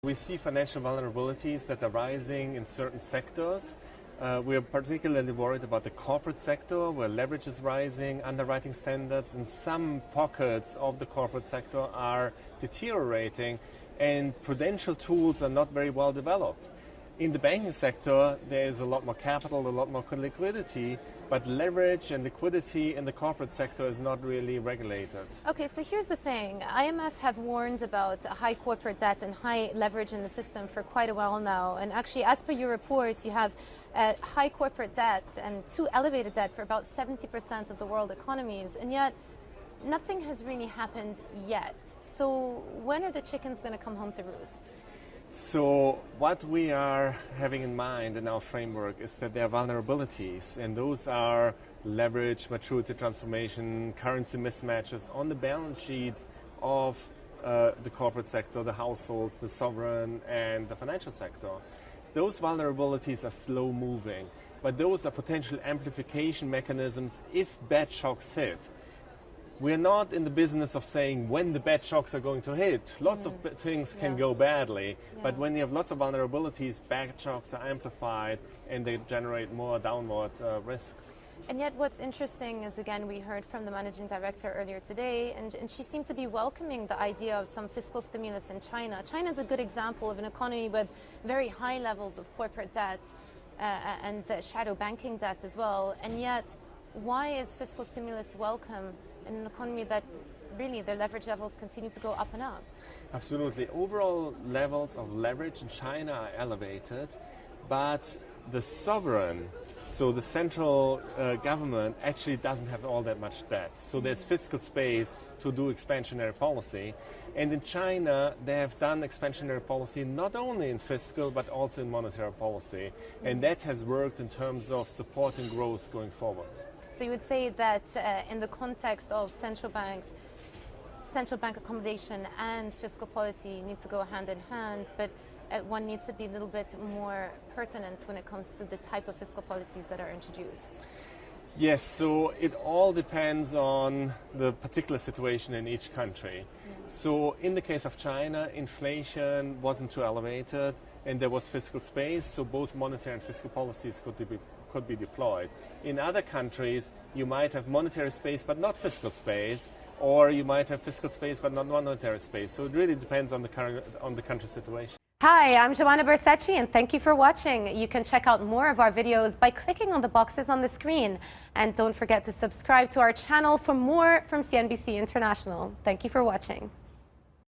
We see financial vulnerabilities that are rising in certain sectors. We are particularly worried about the corporate sector, where leverage is rising, underwriting standards in some pockets of the corporate sector are deteriorating, and prudential tools are not very well developed. In the banking sector, there is a lot more capital, a lot more liquidity, but leverage and liquidity in the corporate sector is not really regulated. Okay, so here's the thing. IMF have warned about high corporate debt and high leverage in the system for quite a while now. And actually, as per your report, you have high corporate debt and too elevated debt for about 70% of the world economies. And yet, nothing has really happened yet. So when are the chickens going to come home to roost? So what we are having in mind in our framework is that there are vulnerabilities, and those are leverage, maturity transformation, currency mismatches on the balance sheets of the corporate sector, the households, the sovereign, and the financial sector. Those vulnerabilities are slow moving, but those are potential amplification mechanisms if bad shocks hit. We're not in the business of saying when the bad shocks are going to hit. Lots of things can go badly, but when you have lots of vulnerabilities, bad shocks are amplified and they generate more downward risk. And yet what's interesting is, again, we heard from the managing director earlier today, and she seemed to be welcoming the idea of some fiscal stimulus in China. China is a good example of an economy with very high levels of corporate debt and shadow banking debt as well. And yet, why is fiscal stimulus welcome in an economy that really their leverage levels continue to go up and up? Absolutely. Overall levels of leverage in China are elevated, but the sovereign, so the central government, actually doesn't have all that much debt. So there's fiscal space to do expansionary policy. And in China, they have done expansionary policy not only in fiscal, but also in monetary policy. And that has worked in terms of supporting growth going forward. So you would say that in the context of central banks, central bank accommodation and fiscal policy need to go hand in hand, but one needs to be a little bit more pertinent when it comes to the type of fiscal policies that are introduced. Yes, so it all depends on the particular situation in each country. So in the case of China, inflation wasn't too elevated and there was fiscal space, so both monetary and fiscal policies could be deployed. In other countries, you might have monetary space but not fiscal space, or you might have fiscal space but not monetary space. So it really depends on the country situation. Hi, I'm Joanna Bersecci, and thank you for watching. You can check out more of our videos by clicking on the boxes on the screen. And don't forget to subscribe to our channel for more from CNBC International. Thank you for watching.